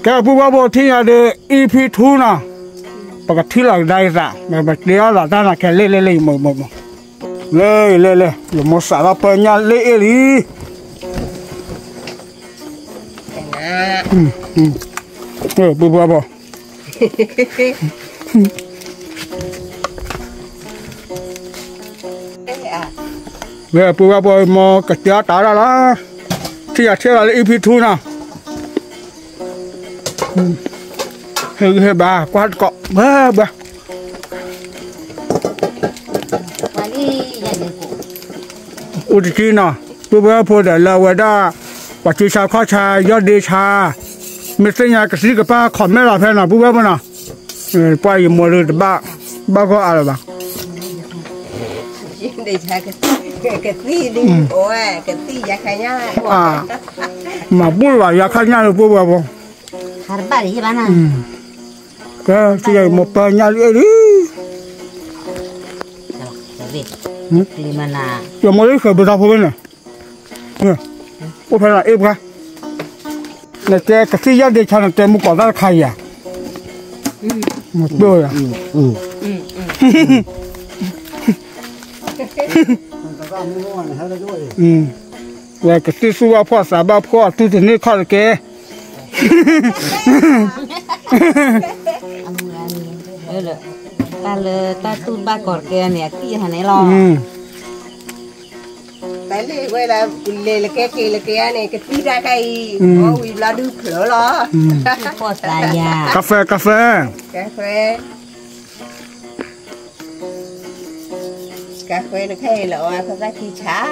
cái bố bố thì là để EP2 nè bác cái thi là đây ra mà bác đéo là ta là cái lê một lê rồi một xả là bơi nhà lê đi bố về bố mà cái tia tá ra đó thì là EP2 nè bà quát cọ bà ủa chi nè bố phụ để là vậy đó bà chỉ sao khó cha do đi cha mình sinh nhà cái gì cái ba còn mấy là phải nè bố nè qua gì mua được ba có ai bà đi cha cái tí đi ôi cái tí giá khai nhá mà bố là giá khai nhá được bố hạt bà đi bán à cái chỉ một bao nhà đi đi mà là rồi mới khởi bữa sau bên này có phải là em cả là cái gì giá đi chăng cái một quả đó khai à một đôi à là cái tí số bao sa bao bao tu thì nên khai cái ta tu ba cọt kia nè kia hà này lo cái này vậy là cái này cái tí ra cái ôi là được khở lo cà phê nó hay là thật ra khi chả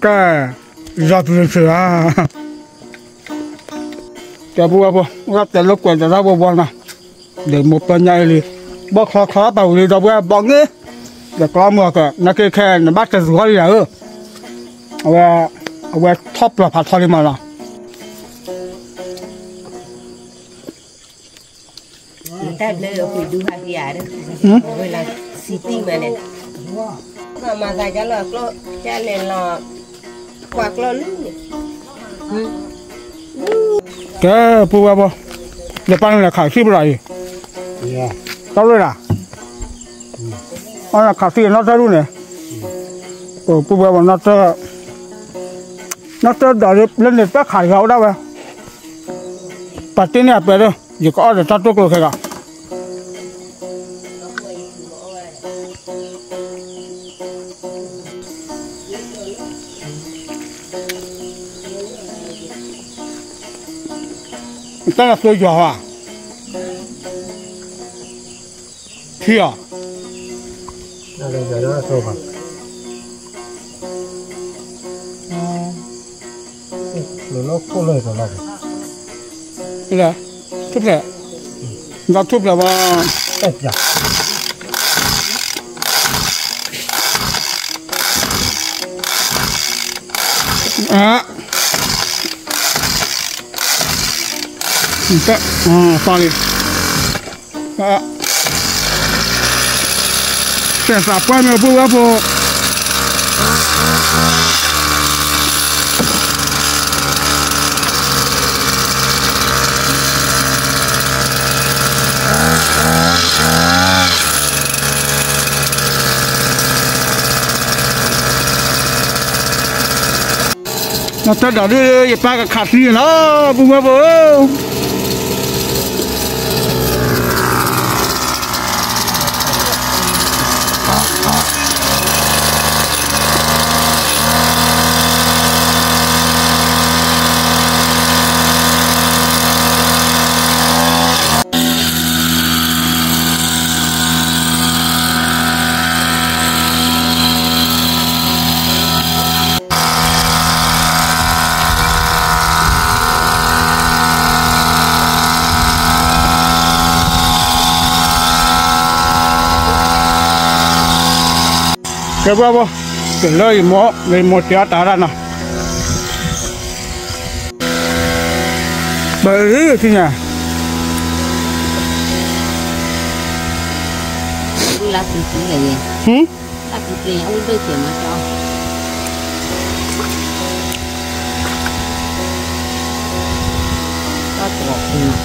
cái giọt rồi à cái bùa gặp cái lúc quay ra bùa nè để một bên này đi bóc khó tàu đi đâu bùa bỏng ấy để có mua cái nó cái khe nó bắt cái rúa đi rồi về top là phải thôi mà là ta lỡ phải đu hai bia đấy rồi là city mà này mà tại cái là có cha này là quạt lo lưng cái bùa để bán là khải ship rồi tao rồi à là khải ship nó ra luôn này bùa nó đòi lên được các khải gạo đâu vậy bắt tin nè về đâu chỉ có để tao tốt rồi cả ta là tôi giỏi à thì à đây giờ đó là tôi mà nó có lời của nó cái này thúc này nó thúc là mà cái放里这啥外面不外不那这哪里也办个卡西了，不外不。cái bố cái lời một tia tá ra nào bởi thì nhỉ là tí là gì là tí ông đưa tiền mà cho 啊， บอกคุณนะ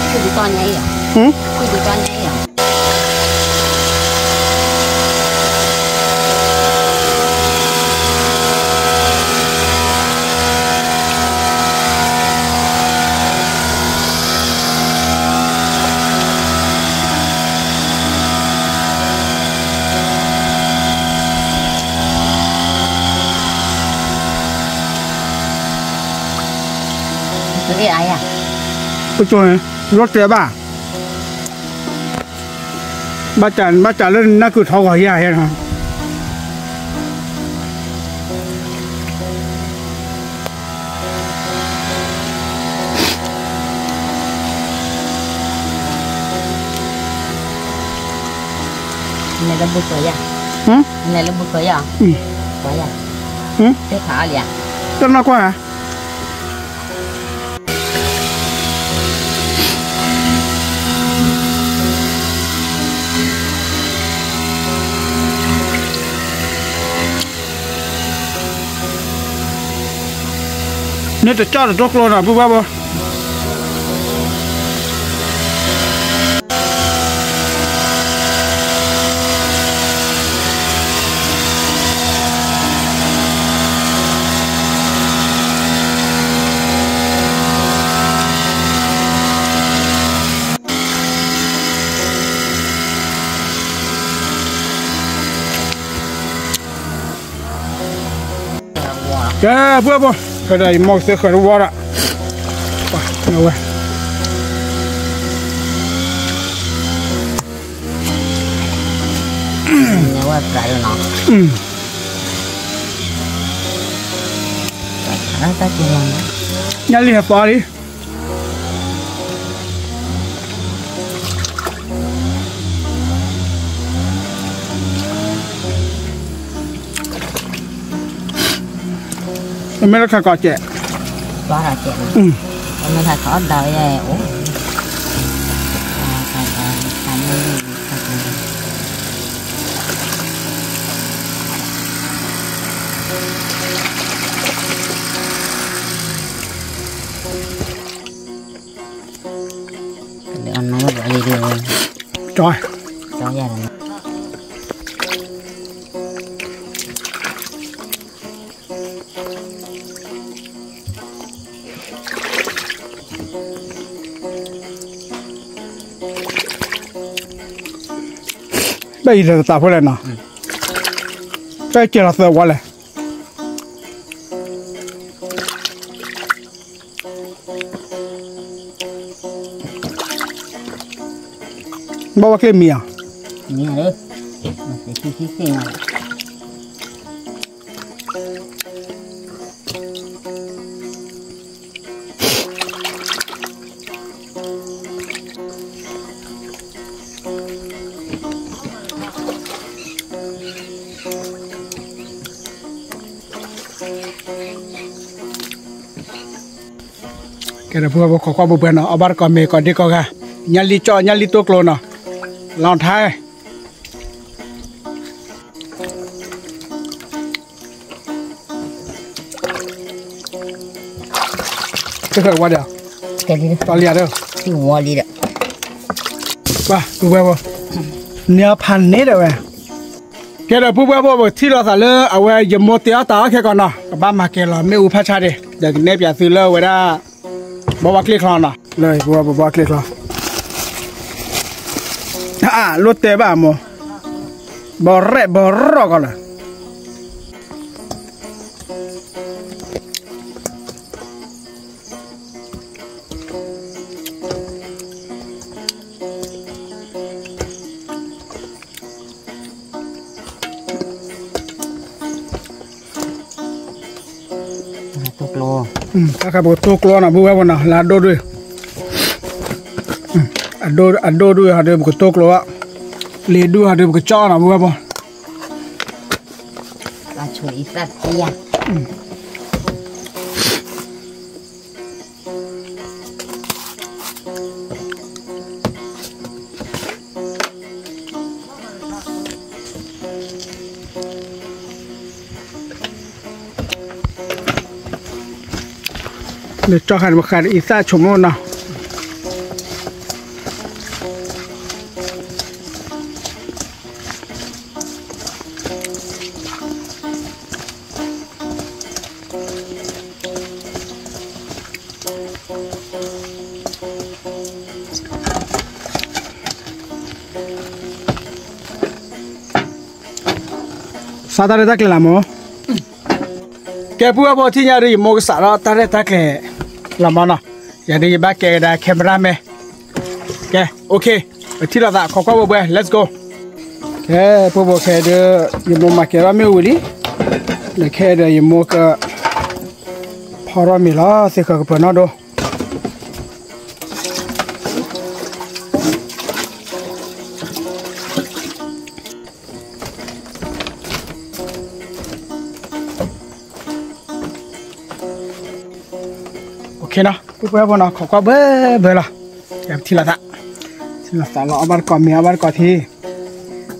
คือดูตอนไหนอ่ะคือดูตอนไหนอ่ะตัวนี้อะไรอ่ะ ไปจอยรถเสียบ้าบ้าจันเล่นน่าคือท้องหัวใหญ่นะในระบบตัวอย่างในระบบตัวอย่างตัวอย่างเจ้าขาเลยอ่ะ ต้นมากกว่าเนี่ยจะจ้าจะตกลงนะปุ๊บปุ๊บแกปุ๊บปุ๊บก็ได้มองเสือขนวัวละไปเอาไว้เนี่ยว่าใจแล้วเนาะแล้วตาจีนยันเรียบร้อยไม่รักษาก่อแจบ้าอะไรเจ๊ไม่ถ้าเขาดาวใหญ่โอ้เดี๋ยวน้องบอกดีๆจอยใหญ่ได้ยินแต่ตาพูดเลยนะได้เจริญเสือวันเลยบอกว่าแค่เมียนี่เลยมันจะขี้ๆมาแกจะพูดว่าขอความบุญเนาะเอาบาร์ก่อนเมย์ก่อนดีกว่ายันลีจ่อยันลีตัวโกลเนาะลองท้ายจะเกิดว่าเดียวแกดีเลยตอนเรียนเด้อที่หัวดีเด้อป่ะดูแบบว่าเนื้อพันนี้เด้อเว้ยแกจะพูดว่าที่เราสั่งเลยเอาไว้ยมโมเตียตาแค่ก่อนเนาะกับบ้านมาแกเราไม่อุปชาดิเดี๋ยวเนบอยากซื้อเลยไว้ได้บอกว่าคลิกคลอนเนาะเลยบอกว่าคลิกคลอนรถเตะบ้าโมบอร์ก่อนเลยตุกโลถ้าขับตุกโลนะบุ้ยวันน่ะลาโดด้วยอัดโดด้วยหาเดิมกับตุกโลอะเลี้ยด้วยหาเดิมกับจ้อนะบุ้ยบ่อาช่วยอีสัตว์ยา để cho hạt một hạt ít ra chủng luôn nào sao ta đây làm không? Cái bữa bữa thì nhà đi mua cái sao đó ta đây cái làm món nào? Nhà đi bắt cái đã camera mẹ. Okay, okay. Thì là đã, khó bữa let's go. Okay, bữa cái đó đi mua mà cái đó mới đi. Để cái đó đi mua cái phở mì lá thì cái bữa nào đó. Okay na, bữa bữa nào khó bữa là em thì là đã nó abar còn mì abar có thì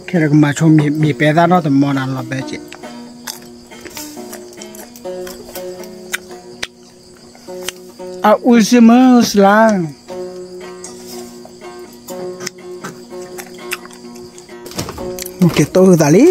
cái đó mà cho mì bé ra nó tầm món ăn là bé chị usimus lah mungkin tu tadi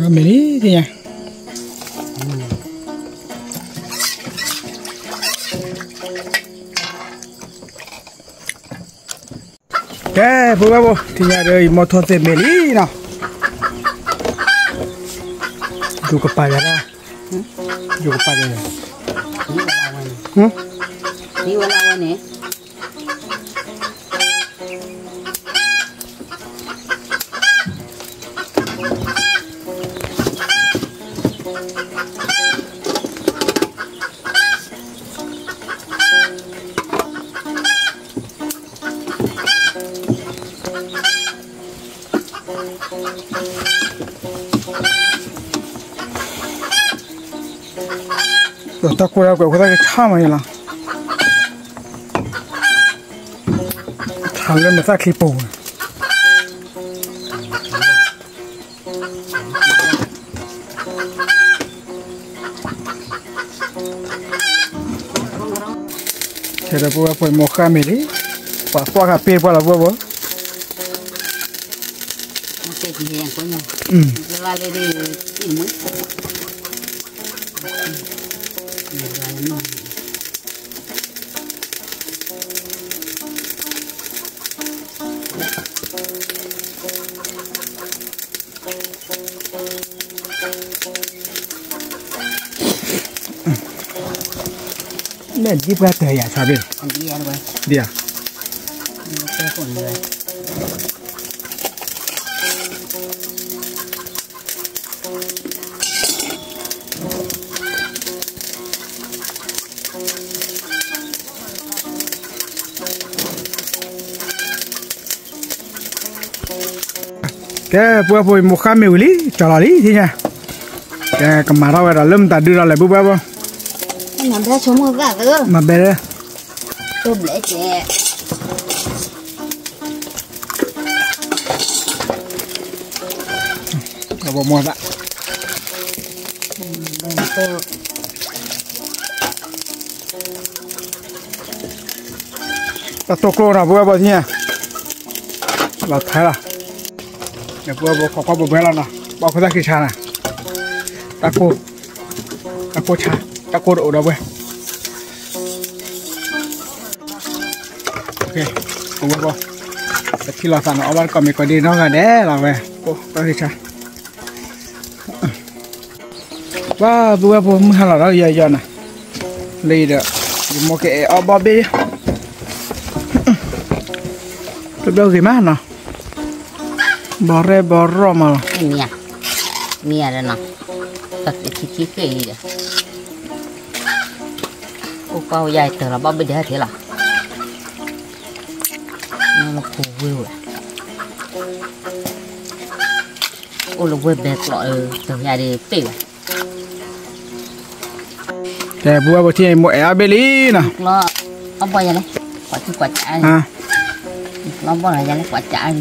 Meli thì nha. Cái bố thì nhà đời một thôn thì Meli nào. Dù có phải ra. Dù có phải ra. Đi qua đâu nè? Rồi ta quay cái cái cha mày là thằng lên mà ta khi bù thế là bùa phải mua khá mì đi và qua cà phê qua là bùa Cái gì vậy con nhỉ? Là đi tìm mới. Nên giúp ra tới à sao biết? Đi à rồi. Đi à? Cái phần rồi. Cái bữa bồi một khám mèo lý cho là lý thì nha. Cái cầm mà đâu là lâm ta đưa ra lại bữa bữa. Nó ra số một cả cơ. Mà bé đây. Tôm lẽ chè. Bỏ mua đã. ta to klo na bua ba thia la thai la ya bua bo ko bo bela na ba ko ta ki cha na ta ko cha ta ko do da bua ok bua bo ta ki la sa na ba ko mi ko di no ga de la ve ko ta ki cha ba bua bo mu ha la ya ya na lấy được một cái áo bò bê tôi đâu gì má nào bò re bò rò mà mía đây nè thật cái gì đấy ô bao dài từ là bao bây giờ thế là nó là khổ vui rồi ô là vui bẹt loại từ nhà đi tỉ để bua bữa thì mỗi áo bê lý nè nó ông bao giờ đấy quả chả à nó bao giờ đấy quả chả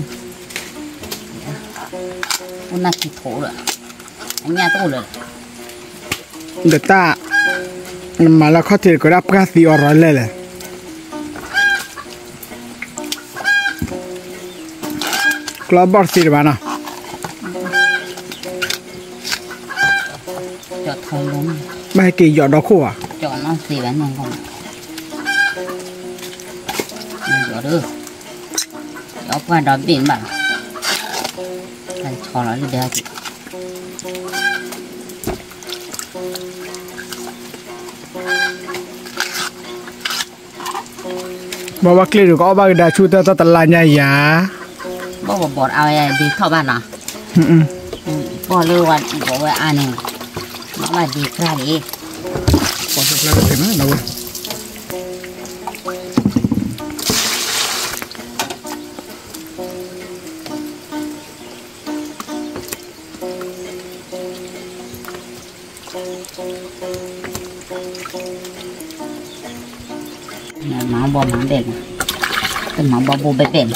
hôm nay chỉ thổ rồi anh nhà tôi rồi để ta mà là có thể có đáp cái gì ở rồi lên club bar gì vậy nào cho thôi luôn mấy kỳ giọt đó khô à cho nó gì vậy này không giọt được giọt qua đó biển mà thành cho nó đi đây chị bà bác kia được có ba cái đá chu ta ta là nhà giá bỏ ao đi thọ bạn à bỏ lưu quan bỏ về ăn này nó là đi ra đi bỏ được là cái thế nào đâu máu bò máu đen cái máu bò bò bẹt đen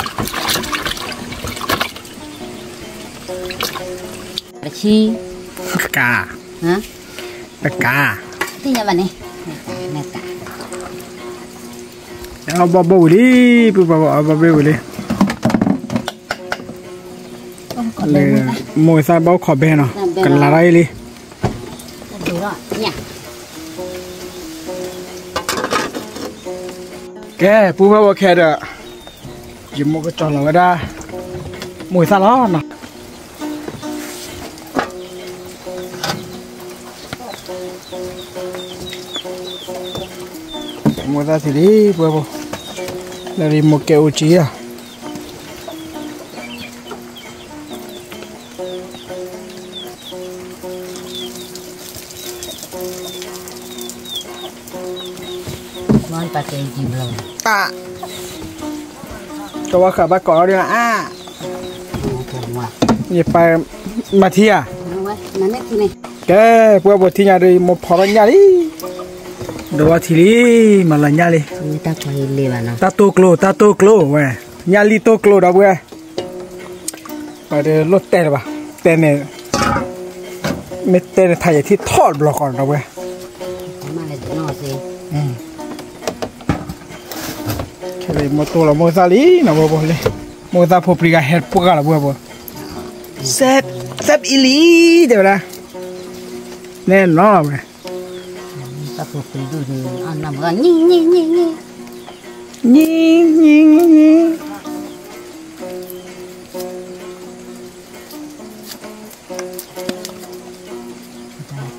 là chi cá hả cá thế nhà bạn này cáเอาบอบđiปุ๊บเอาบอบđiเลยมวยซาbaoขอบเบนอ่ะกันละไรเลย ดูrồi nhỉ แกปุ๊บเอาแค่เด้อยิมมก็จอดแล้วก็ได้มวยซาล้อนะมวยซาสิดีปุ๊บแล้วรีโมเกอุจิอ่ะngon pa cái gì rồiตาตัวขับไปก่อนเดี๋ยวอย่าไปมาเที่ย nó nét thế này แกพวกบทที่ยาดีมพอรัญญาดิเดี๋ยวทีนี้มาลัญญาเลย người ta quay lên mà nó ตาโตโกลเว้ยญาลีโตโกลดาวเว้ยไปเดี๋ยวรถเต้นป่ะเต้นเนี่ยไม่เต้นไทยที่ทอดบล็อกก่อนดาวเว้ย mà lại nó gì แค่เลยมาตัวละโมซาลีนะบัวบัวเลยโมซาพปริกาเฮ็ดปุ๊กอะไรบัวบัวเซฟอีลีเดี๋ยวนะแน่นอนเว้ย ta phụ phụดูดูăn nằm gần nhỉ ยิง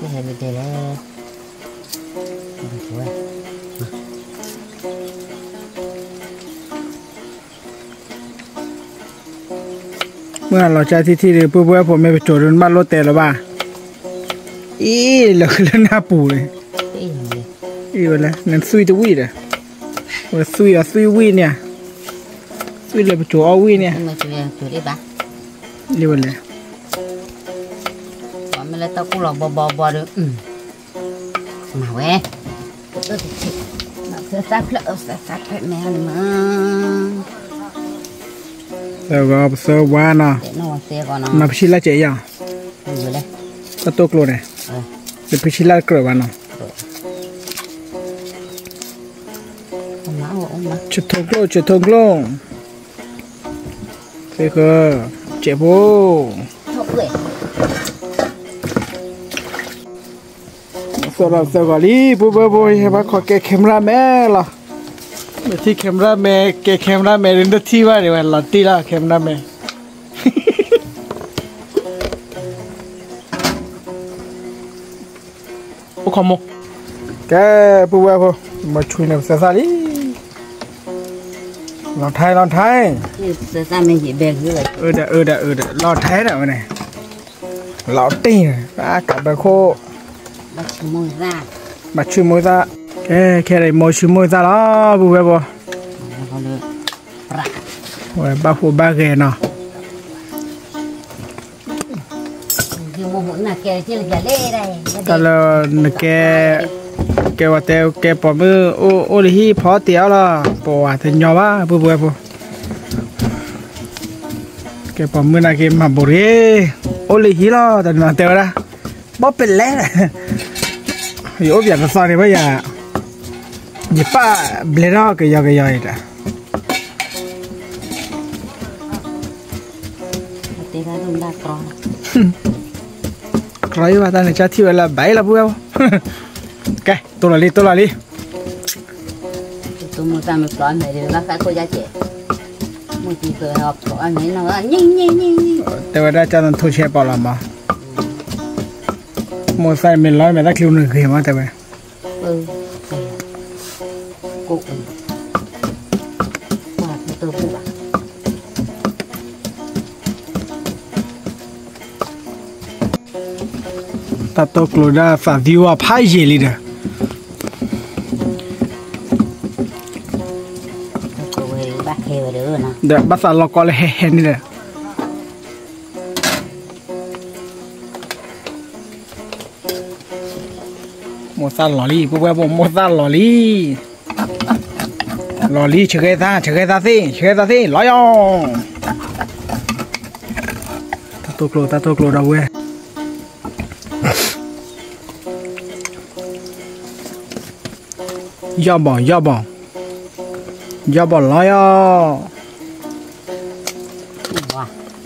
cái hệ này làเมื่อเราใจที่เพื่อผมไม่ไปโจทย์บ้านรถเตะหรอบ้าเหลือหน้าปูเลยไปเลยนั่นซุยจะวิ่งเลยว่าซุยวิ่งเนี่ยซุยเลยไปโจเอาวิ่งเนี่ย mà chủ đi bà เรียกว่าเลย bọn mình là tao cũng là bò được mà quê nó sẽ sát phải mẹ mà แล้วก็เซอร์วานะ để nó xe còn nó มาพิชิตละเจียง rồi đây ก็ตัวกลัวเนี่ยเป็นพิชิตละเกลือวานะ không não ông mà เช chỉ thông lông thế cơ chạy vô sao gọi đi bố hay bác có cái camera mẹ là thì camera mẹ cái camera mẹ đến đất thi vào để là tí là camera mẹ bố không mua cái bố mà chui nào sao đi lon thái giờ ra mình chỉ bèn như vậy đã lon thái nào này lon tì cả bờ khô mà chui môi ra cái này môi chui môi ra đó bố bố ba hồ ba ghê nè ta là cái vật teo cái bỏ mưa ô đi hi phó téo là bỏ thì nhỏ quá bố cái bỏ mưa này cái mà bổ đi ô đi hi lo tận là teo ra bóp bên lé này hiểu việc là sao thì bây giờ nhịp pa bể đó cái giờ này rồi mà ta này cha thiêu là bảy là bố cái tôi là đi tôi muốn làm một con này để bác phải cô giá trẻ một tí cười học của anh ấy nó nhanh tôi đã cho nó thôi xe bảo làm mà một sai mình nói mày đã kêu người mà tại vậy cô tôi phụ à ta tôi lôi ra phá view à phai gì đi nè để bắt sa lo coi lại hết đi nè một sa lò li bố bố một sa lò li chơi cái ta gì lò yo ta tôi lôi đâu vậy do bỏ lái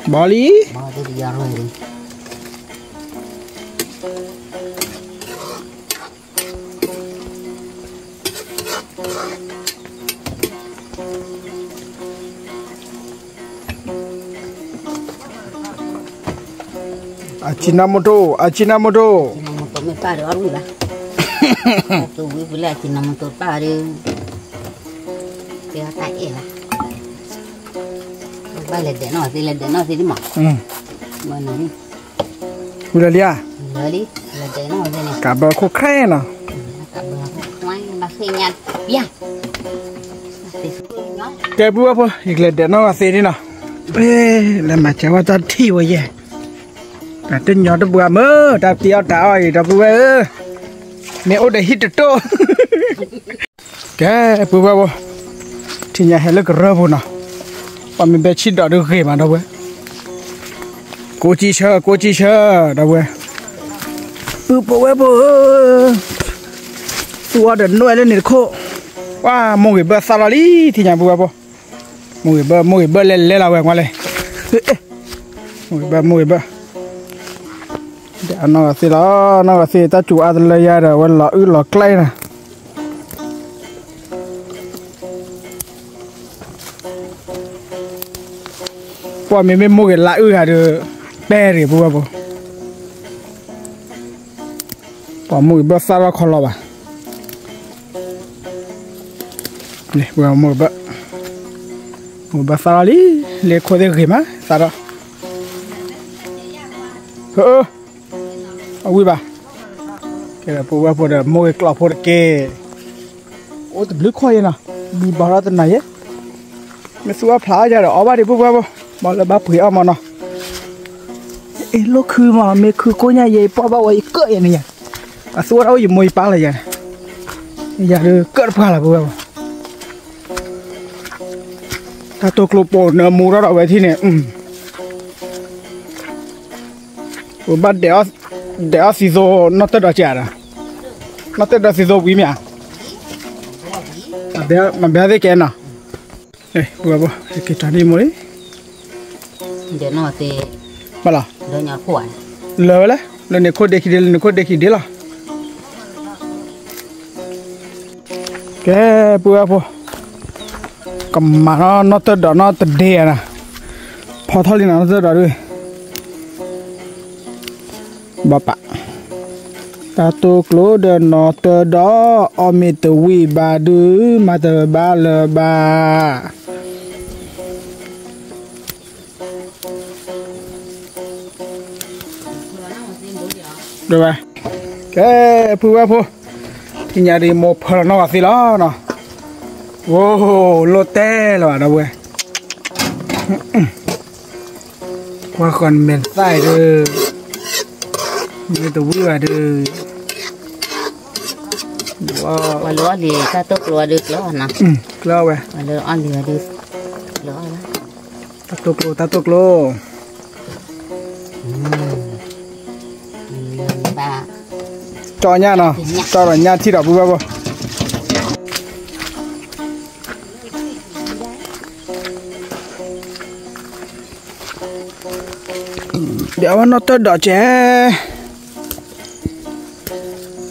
bỏ đi Ajinomoto me pare arriba tu vi la Ajinomoto pare que hasta ella vale de no si lima bueno Ulalia lali la de no de ne cả bờ khô khe nè cả bờ ngoài mà khi nhặt bia cái bữa poอีกเลยเดี๋ยวน้องเสียนี่เนาะแล้วมาจะว่าจะที่วะแย่แต่ตึ้งยอดบัวมือตาเตียวตาอ้อยตาบัวเมโอได้ฮิตโตแกบัวที่เนี่ยเห็นแล้วก็เริ่มนะว่ามันเป็นชิ้นดอกดูเขมาดอกบัวโกจิเชอดอกบัวบัวตัวเดินน้อยเลยนี่โคว่าโมยเบอร์ซาลาลีที่เนี่ยบัวโมยเบอร์เล่เราแหวกมาเลยโมยเบอร์เดี๋ยวน้องสิตาจูอาดเลยยาเดี๋ยววันหล่อใกล้นะว่ามีไม่โมยละหาเดี๋ยวแต่หรือบัวว่าโมยเบอร์ซาลาคอลล์ป่ะนี่บัวโมยเบอร์ซาลาลีเล็กคนเดียวมาซาลาเอาวิบะแกเราพูดว่าพูดเดี๋ยวโมยกล่าวพูดแกโอ้แต่ลึกค่อยนะมีบาราตัวไหนไม่สู้ว่าพลาดจะเดี๋ยวเอาบ้าดิพูดว่าบอกเลยบ้าเผยเอามาเนาะลูกคือมาเมคือกูเนี่ยยัยป้าบ้าไว้เกิดอย่างนี้สู้ว่าเอาอยู่มวยป้าเลยยังอย่าเลยเกิดพลาดพูดว่าถ้าตัวกลุ่มโปเนื้อมูเราเอาไว้ที่เนี่ยบ้านเดี๋ยวซีโซ่นอตเตอร์ดอเจาระนอตเตอร์ดอซีโซ่วิ่งมั้ยเดี๋ยวมันเบียดแกน่ะ buat apa? Kita ni mulai. Dia nak te. Malah. Dia nak kuat. Lah. Lah ni kau deki dia lah. Ke buat apa? Kemana nak terdia na? Patah ni nak terdia. Bapak. Tato klo de not da omit wi badu mata bala ba. Được rồi. Cái phu thì nhà đi một phần nó gì đó nè. Wow, lô tê là đâu vậy? Qua còn miền Tây rồi. Như tụi vừa được. Wow. Qua lúa thì ta tốt lúa được lúa nè. Lúa vậy. Qua lúa ăn lúa được. Lúa đó. Ta tốt lúa. Ba. Cho nha nào. Cho là nha thi đọc vui không? Để nó tới đỏ trẻ.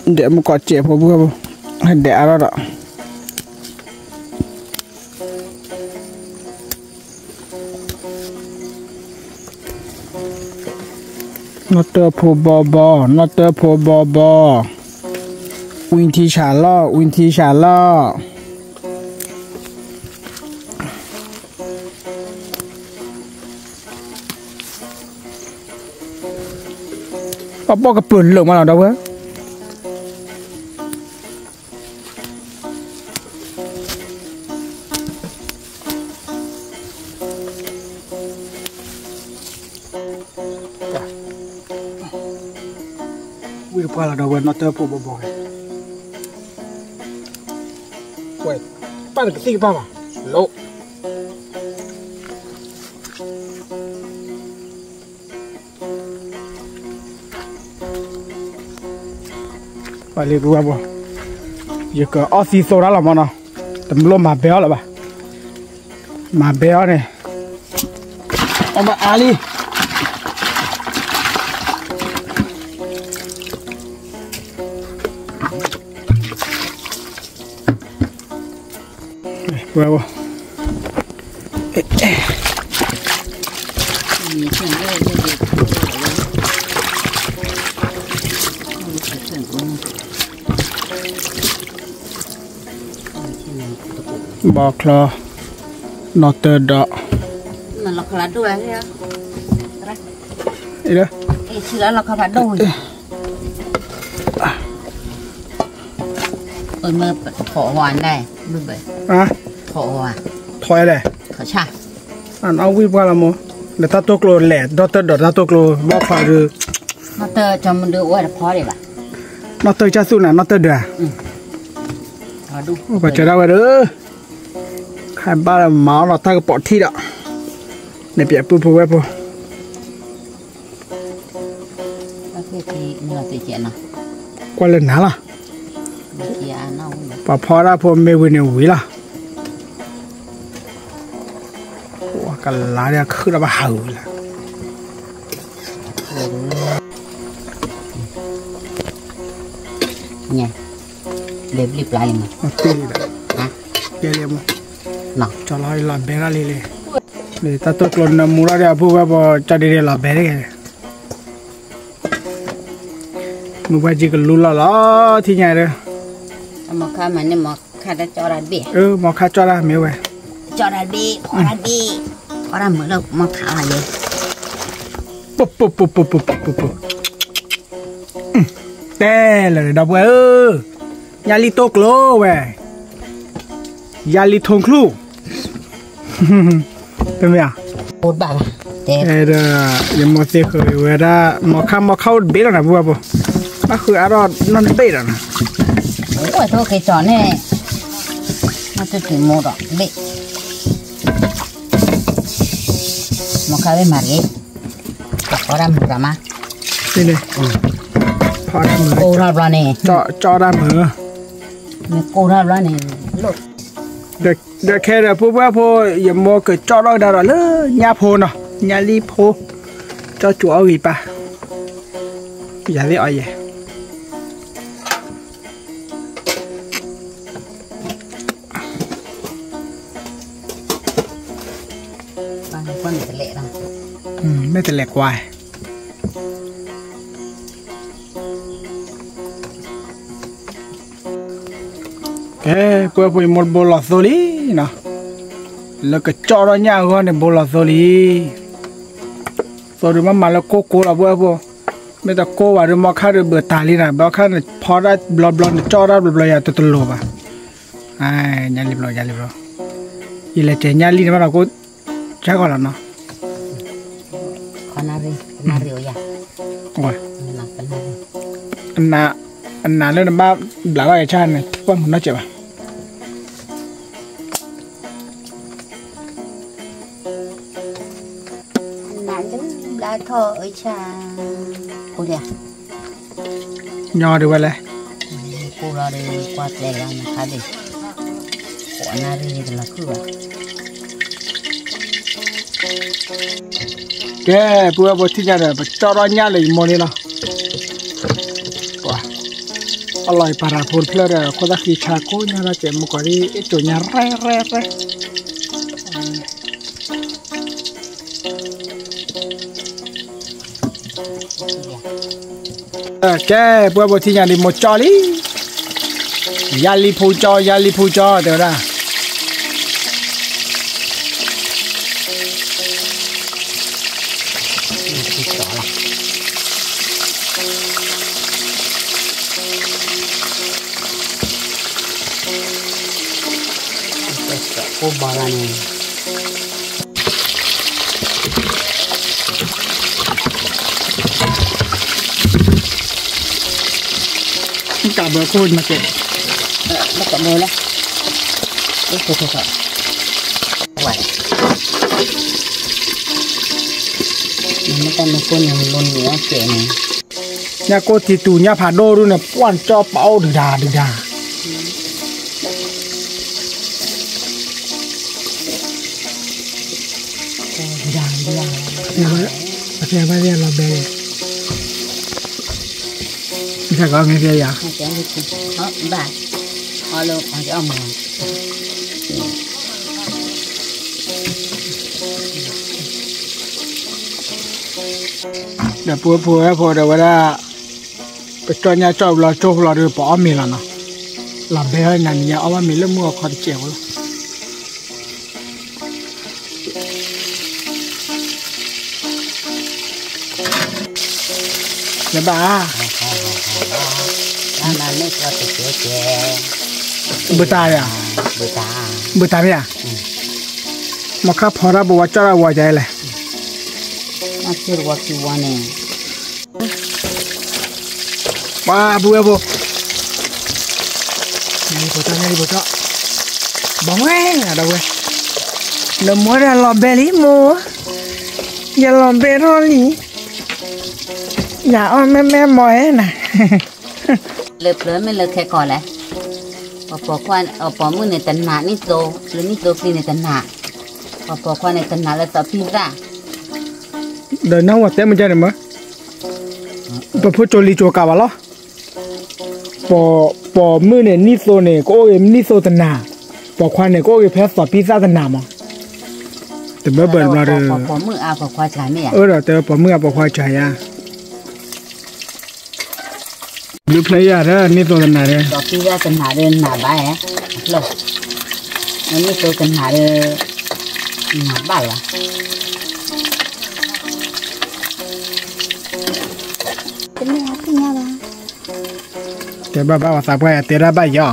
Để một quả trẻ vào vui không? Hay để đó đó. Nó tơ phô bò. Win thi xả lo. Bò cái bươn lượng mà nào đâu á. Ui qua là đâu nó tơ phô bò. Quay, bắt được cái gì vào mà? Lộ. Phải lấy bùa bò. Giờ có oxy số đó là món nào? Tầm lô mà béo là bà. Mà béo này. Ông bà Ali. Bùa bò. Bò klo nó tơ đỏ Mà lọc lá đuôi thế đi đó Ê chứ là lọc lá đuôi Ôi mơ thổ hoàn này Bữa bữa à thổ hoàn thôi đây thổ cha anh ông vi qua là mua để ta tốt lô lẻ nó tơ đỏ ta tốt lô bò phải được nó tơ cho mình đưa uống là khó để bạn nó tơ cha su này nó tơ đà đúng phải chờ đâu vậy đó hai ba là máu nó ta cái bỏ thi đó để bịa bù bù bù cái thì là tự chuyện nào qua lên nào là chị ăn nào bà phò ra phò mê vui nhiều quý là cái lá này cứ là bà hầu là nhỉ để lip lại mà nó tê đấy hả tê liền mà nào cho nó làm bé ra liền để ta tốt luôn mua ra để bù bù cho đi làm bé đấy mua bao nhiêu cái lúa là thì nhảy rồi mà khai mà nên mà khai đã cho ra bể mà khai cho ra miêu vậy cho ra bể có ra mở đâu mà thả là gì bụp đây là đọc vậy nhà li tô lô vậy nhà li thùng lô thấy à một bà đây là những món gì khởi vậy đó mà khâu bể rồi nè bùa bùa nó khởi ở đó nó bể rồi nè ôi thôi cái trò này nó chỉ một đó bể mà khai với mặt ấy có ra một mà đây này phá ra mở cô ra này cho ra mở cô ra này lột được เดี๋ยวแค่เดี๋ยวพวกว่าพออย่ามัวเกิดจอดได้หรอเลยญาโพเนาะญาลีโพจอจั่วอีป่ะอย่าเรียกอะไรบางคนไม่เละหรอกไม่แต่แหลกวายแกเพื่อไปหมดโบลาโซลีนะแล้วก็จอดเนี่ยก็เนี่ยโบลาโซลีโซลีมาแล้วโกละเพื่อพวกไม่ต้องโกว่าเรื่องมาค่าเรื่องเบื่อตาลีนะบอกค่าเนี่ยพอได้บลอจอดได้บลอยตัวตลบอ่ะไอ้ยาลิบลอยอีเล่เจยาลีนี่มันเราก็ใช้ก่อนแล้วเนาะนารีโอ้ยโอ้ยอันน่าเรื่องบ้าหลายชาติเนี่ยว่ามันน่าเจ็บอ่ะน่าจะหลายท่อไอ้ชาโอ้ยยอดูไว้เลยกูรอดูกว่าแต่ละนะคะดิโอ้นารีนี่ละคือแกเพื่อบทที่จะเดินไปจอดรถเนี่ยเลยโมนี่เนาะว้าอร่อยปลาพูนเพลเลยคนตะกี้ชาโก้เนี่ยเราเจ็บมุกรีไอตัวเนี่ยเร่แกเพื่อบทที่จะเดินโมจอลี่ยาลีพูจอเดี๋ยวนะโอ้บาลานี่กับเบอร์โคตรมาเก็บแล้วก็มือละโอ้โหไหวมันไม่ต้องมาคนอย่างลนหัวเจ๋งเนี่ยโคตรที่ตูเนี่ยผ่าโดรุ่นเนี่ยป้อนจอเป้าดื้อดาเนี่ยว่าเรียนเราเบย์ไม่ใช่ก็ไม่เพียยาบ้าเอาลงเอามาเดี๋ยวพอเดี๋ยวว่าไปจอดเนี่ยจอบเราโจกเราเดือปอมีแล้วเนาะเราเบย์นั่นเนี่ยเอาว่ามีเรื่องมัวคอนเจียวเดี๋ยวบ้ามาไม่ก็ติดเจ๊บุตรอ่ะบุตรเนี่ยมาขับพอรับบัวจ้าวัวใจเลยมาเชื่อว่าคือวันนี้ว้าบัวนี่บุตรบ้องเองอะไรเว้ยเรามัวแต่รอเบลี่มัวอย่ารอเบลลี่อย่าอ้อนแม่มอยนะเลือไม่เลือแค่ก่อนเลยพอควันพอมือในตันหนานี่โตหรือนี่โตฟีในตันหนาพอควันในตันหนาแล้วต่อพิซ่าเดินน้าวัดเต้มันจะเนี่ยมั้ยพอพูดโจลีโจกาวะล้อพอมือเนี่ยนี่โซเนี่ยก็เอ็มนี่โซตันหนาพอควันเนี่ยก็เอ็มแพ้ต่อพิซ่าตันหนามั้งแต่เมื่อเบิร์นเราเดินพอมือพอควันใจไม่อ่ะแต่พอมือพอควันใจอ่ะดูเพลย์อ่ะนี่ตัวกันหนาเลยตัวพี่ว่ากันหนาเดินหนาบ้าฮะหรอนี่ตัวกันหนาเดินหนาบ้าละเป็นไงล่ะเดี๋ยวบ้าว่าสับไปเตะได้บ้าย่อ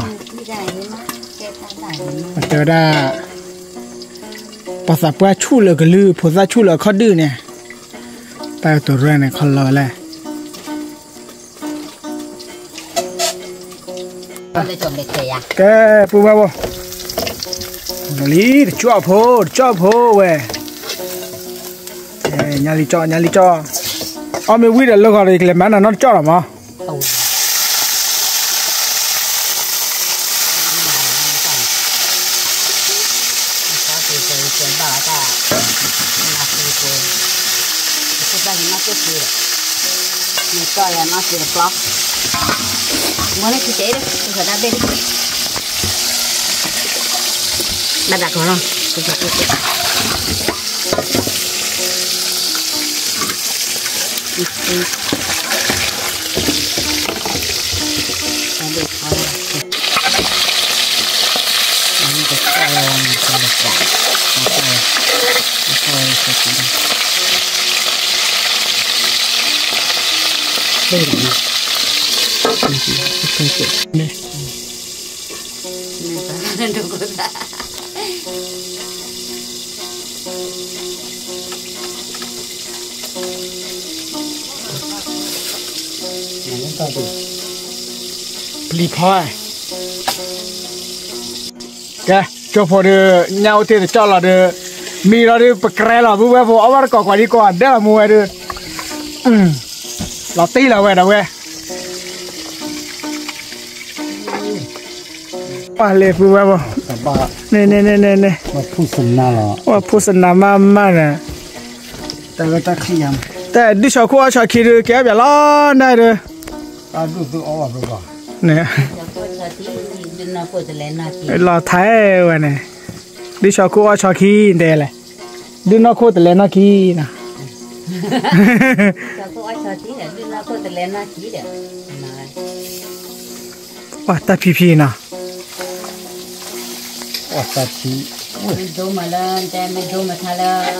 เตะได้ภาษาเพื่อชู้เลยก็ลือภาษาชู้เลยเขาดื้อเนี่ยไปตัวเรื่องเนี่ยเขารอเลยแกปูบ้าบ่ลีจ่อโพเว้ยญาลิจ่อเอาไม่วิ่งเดี๋ยวเราก็เลยมันน่ะจ่อหรอมั้ง thì nó sẽ sửa mình coi là nó sửa block muốn lấy cái chế đấy tôi phải đặt bên đặt có không đây là gì? Này. Nên đừng có ra. Bli phai. Kìa, cho phô được nhau thì cho là được mì là được bạc kè là bữa phô ở đó có quả đi còn đó là mua được. Là tí là về đâu về. Wah le bữa phô. Nè. mà thu sừng nào là Wah pusan nama mana. ta khi em Tại đi sau khu ở kia được kéo về lo này được. ta đủ ở rồi bà Nè. Lo thái vậy nè. Đi sau khu ở kia đây này. Đừng nó khu từ lên nó kia nè. Wah ta pipi nè. ở ta chỉ mình đồ mà lên để mình đồ mà thay là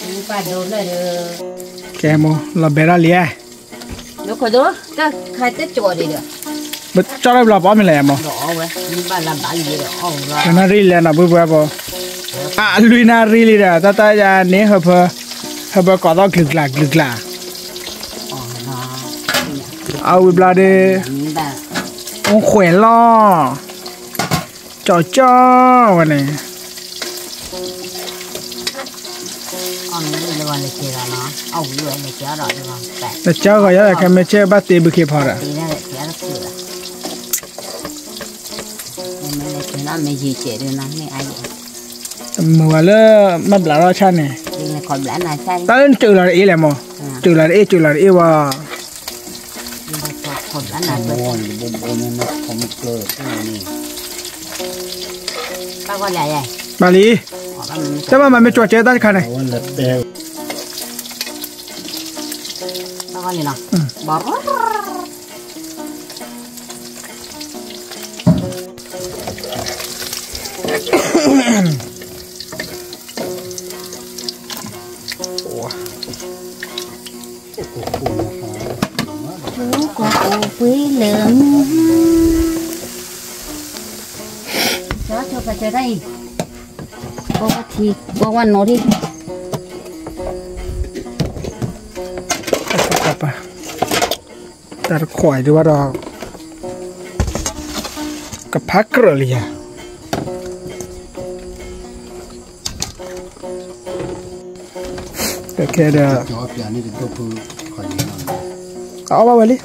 mình phải đồ lại được Kẻ mô là bé ra lìa. nó có đồ các khai tết chùa đi được But cho nó là bỏ mình lại mô. đỏ vậy mình phải làm bán gì được rồi Cái nó ri lên là bữa bữa. À lui na ri li ra ta ya nè hợp có đó cực là. Ao bla de mình đã ông khỏe lo. Cho vậy này. ông nó gọi là kia là nó ông gọi là kia rồi đúng không tại Là cho gọi là cái mẹ chơi bắt tiền bự kia phở à. thì nó là kia nó sửa mình là cái nó mình gì chế được nó mình ai Mùa là mất lá ra chăn này. thì là còn lại là sai Ta lên trừ là ý là mò. Trừ là ý vào. còn lại là ngon bông nó không cơ này ba con lại vậy Bà Lý. Chắc mà mày chua chế ta khăn này. ngon là bèo ba con gì nào bỏ có quý lượng cho phải chơi đây bố thì bố ăn nó đi Ta khỏi đi vào đó. Cái phát rồi lìa. Cái đó. cho bé này thì tôi cứ khỏi đi Áo bao vậy?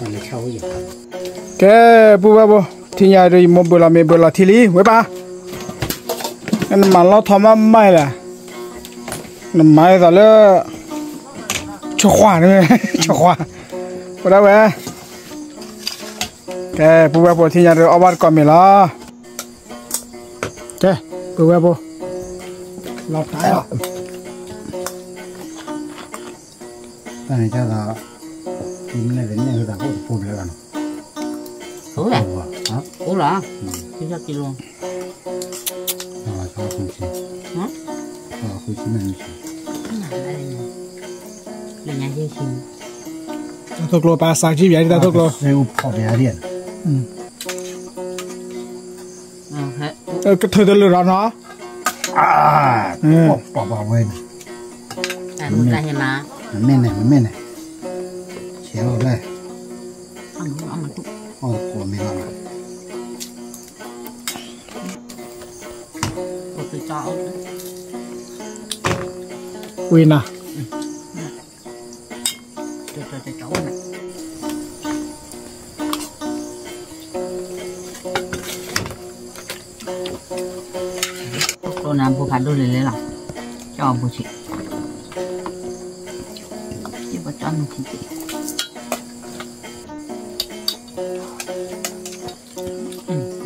còn lại sau gì Cái bố thì nhà rồi một bữa là mấy bữa là thì lý với ba. Nên mà nó thầm mai là nó mai rồi là cho khoa nữa cho khoa. Bữa đó về. Cái bố thì nhà rồi ởบ้าน ก่อน mình lo. Cái bố lọt thái à. ta này cho là im này đến này là có phụ được rồi ủa là hả ủa là chứ sao chị luôn rồi sao không chị hả rồi không chị mình là nhà dây xin Tôi lo ba sang chi vậy ta tôi lo. rêu bỏ bé điện Cái thời tôi lừa nó. à bỏ quên một cái gì mà mình này chéo đây ông chút của mình làm một từ cho Win à. cho cháu này Cô làm cô phải đôi lấy là cho bố chị chị bắt cho nó chị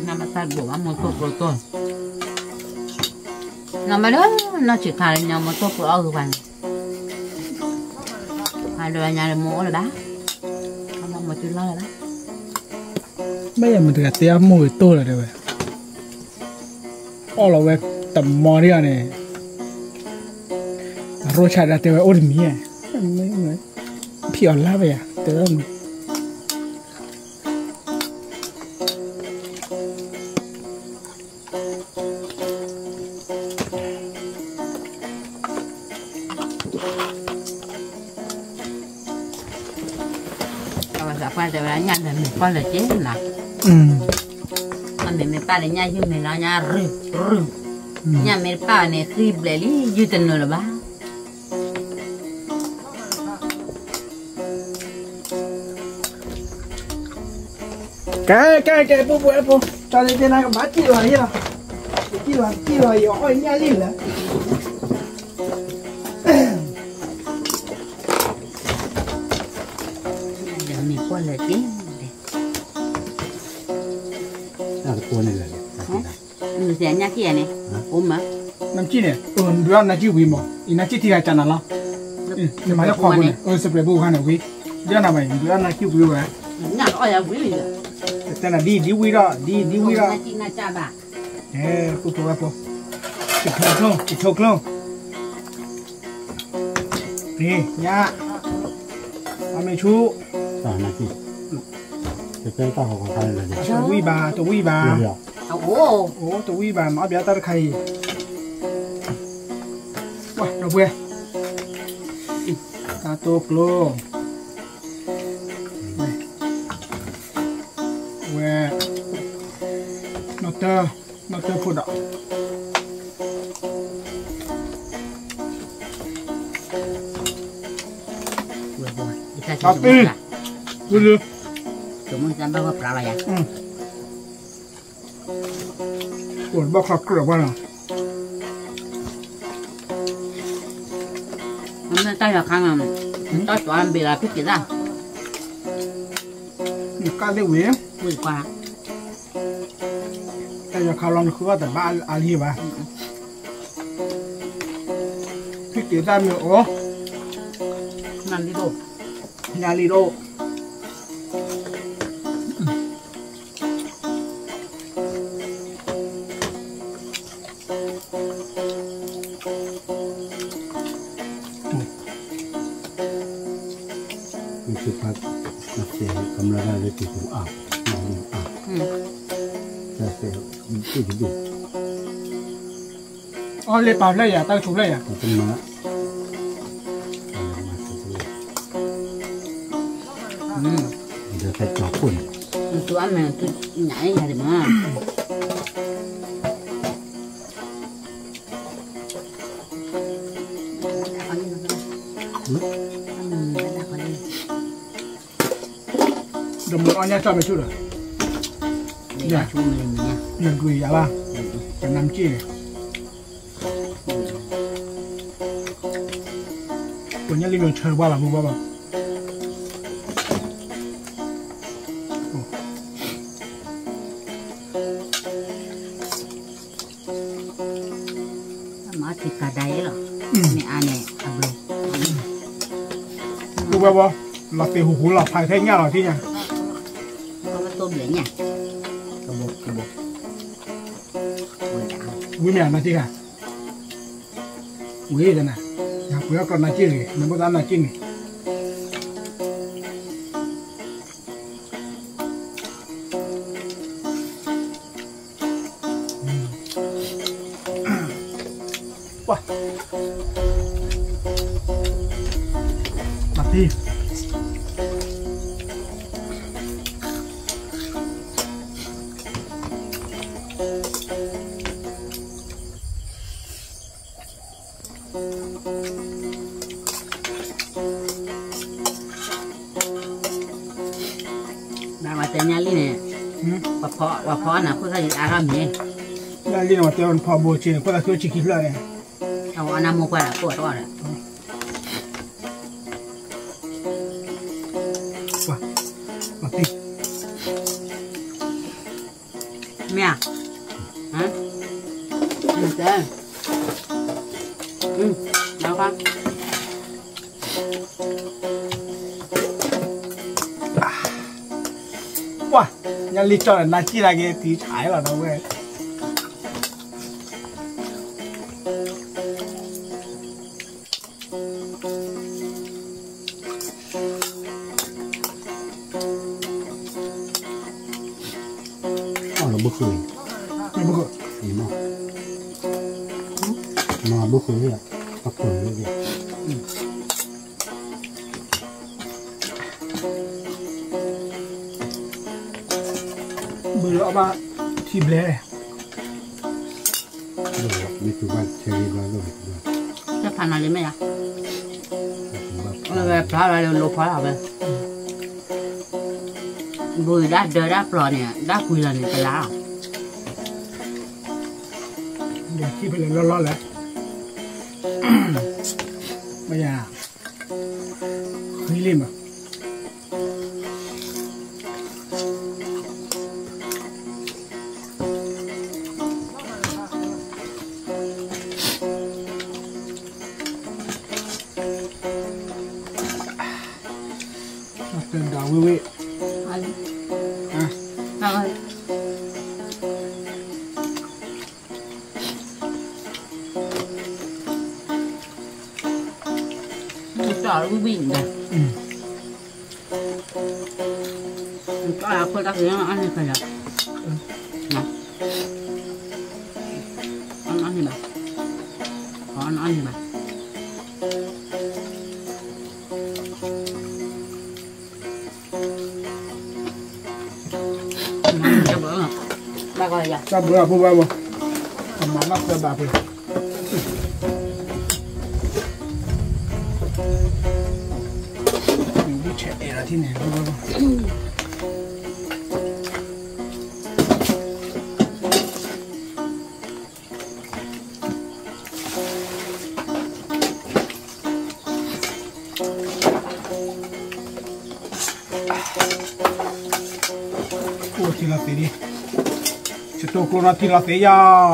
nằm ở tay bố ăn một tô rồi tôi nằm ở đó nó chỉ thà nhau một tô rồi ở gần hai đứa nhà mua là đá không một chút lo là đá bây giờ mình tự tiêm mùi tô là được rồi ô là về tầm mò đi này rồi chạy ra tiêu ôn mì mấy người phiền lá vậy từ ông qua từ là nhanh rồi mình qua là chết nè mình pa để nhà chúng mình là nhà rừng nhà mình pa này khi bể lý dư tình rồi là ba cái bố cho nên thế này có bát chi rồi nhá chi rồi ôi nhà đi là mình qua là chết cô này là mình sẽ nhà kia này ôm mà năm chi này đứa nào chi quý mà ina chi thì là chana lo nhưng mà nó khó này sắp bố khăn này quý đứa nào mày đứa nào chi quý vậy nhà nó ở quý rồi tên là đi quý đó đi quý đó na cha bà cô cô chỉ thâu không đi nha anh chú là gì cái tao học cái là gì tôi quý bà ồ tôi quý bà nói bé tao khai wow đâu quê ta tô luôn quê nó tơ phụ đỏ tapi dulu cuma sampai berapa ya buat bakal kerap mana Hôm tay là khang tôi toàn bị là thích gì ra cái đấy vậy vừa qua cái giờ khao lòng khứa tại ba ali ba thích gì ra miệng ó nằm đi đâu nhà lì đô itu pak masih kamera ada di situ mau saya itu jadi oh lepas lah ya tahu cuba ya itu mana udah saya capun itu ame itu nyai hari mana đồng một anh cho mày chút rồi dạ chú mình nha lần gửi à ba cái năm chi này của nhà linh chờ qua là mua bao mà thịt cà đấy rồi mẹ ăn này ăn luôn mua bao là tiền hủ là phải thấy nhau rồi thì nhỉ tôm lấy nha cái bột quý mẹ là chi cả quý gì này nhà quý con là chi gì mình có dám là chi này wow mặt đi bà mà tên nhà lý này và phó nào có cái gì ăn gì nhà là liên mà tiêu phò bồ chỉ có là tiêu chỉ kịp lại này anh em mua qua là của đó rồi mà tí mẹ hả được đâu con wow nhà lý cho là chỉ là cái tí trái là đâu vậy nó bốc khởi gì mà bốc khởi à bốc khởi gì bữa ba thì bể này đi từ bạn chơi đi rồi cái phần này mấy à về phá ra lột phá là về bùi đá đời đá plò này đá quỳ là này cái lá để khi phải lo lại bây giờ khơi lên mà tên đào quê rồi trò nó bị này có là phơi các thứ nó ăn thì phải là ăn thì mà có ăn thì mà cho bữa mà ba coi giờ cho bữa bữa bữa mà nó sẽ bà phải mình đi chạy là thế này bữa ủa thì là thế đi chứ tôi cô nó thì là thế ya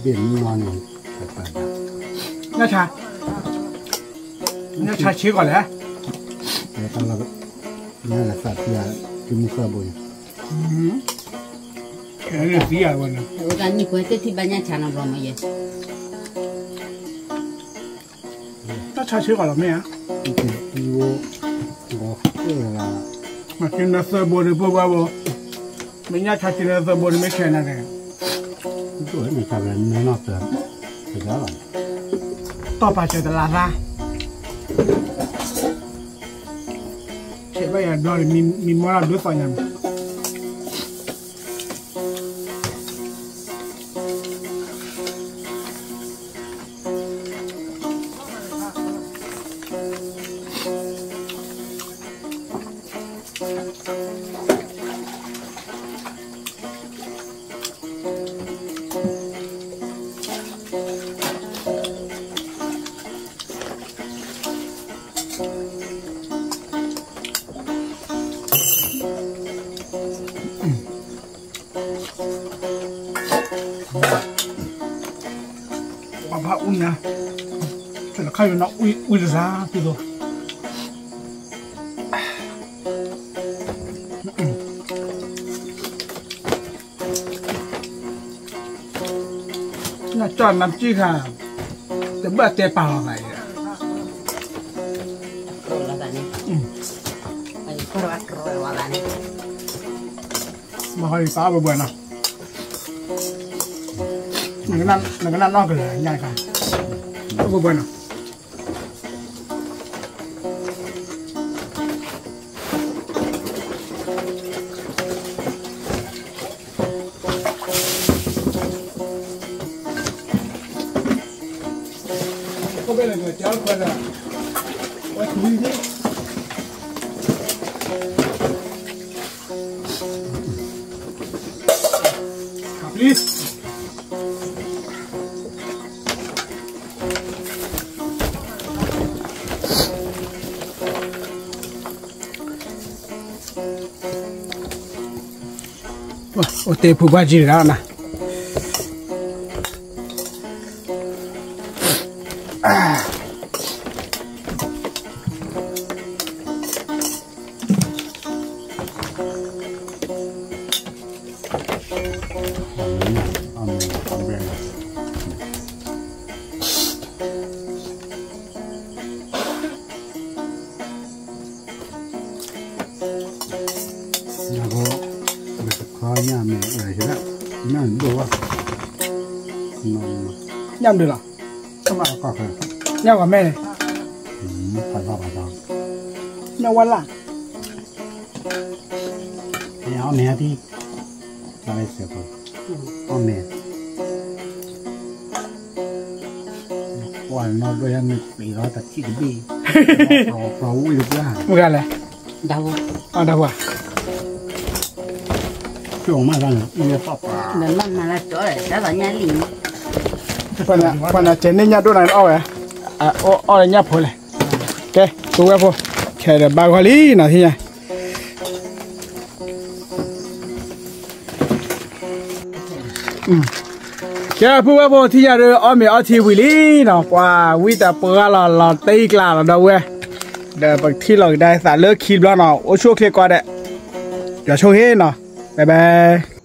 biển ngon này nó chả chỉ gọi là kalau ini là sạt ya chúng ta bồi cái này gì à vậy cái này quay thì bao nhiêu chán rồi mà vậy nó chả chỉ gọi là咩啊mà cái nó sờ bồi thì bồi bồi mình nhá chả chỉ là sờ bồi thì mấy cái này tuổi mình chả là nó sờ thì đó là to ba chơi là ra chế bây giờ đó là mình mua là đối phó nhầm กับพระอุ่นนะแต่ละข้าวอยู่นอกอุ่นซาพี่ตัวน่าจอดน้ำจี้ค่ะแต่เบื่อเตะเปล่าอะไรอ่ะ โรยแล้วกันนี่อันนี้โรยว่ากันนี่ มาคอยป้าเบื่อๆนะหนึ่งก็นั่นนอกกันเลยง่ายค่ะเบื่อๆนะก็เป็นอะไรเจ้าคนละว่าคุยดิครับลิสโอเตผู้บาจีแล้วนะย่ำดีหรอทำไมก็คือย่ำกับแม่เลยผัดว่าย่ำวันละเอาแม่ที่เราไปเสียก่อนเอาแม่วันนอนด้วยกันปีร้อยตัดที่ดี เราอุ้ยลูกย่า เมื่อไรเลย ดาว อ๋อดาวอ่ะ ช่วงมากกันไม่ได้ฟ้าป่า เดินมาแล้วจ่อยแล้วก็ยันหลิง ปันเจนนี่ยัดด้วยไหนอ้อเหรออ้ออะไรยัดพอเลยแกตัวพอแค่เดี๋ยวบางคนลีนะที่ไงแกพูดว่าพอที่จะเรืออ้อมีอ้อทีวิลีเนาะกว่าวิแต่เปิดเราตีกลาเราเว้ยเดี๋ยวบางที่เราได้สารเลิกคิดแล้วเนาะโอ้ช่วยเคลียร์ก่อนเด้เดี๋ยวช่วยให้เนาะบ๊ายบาย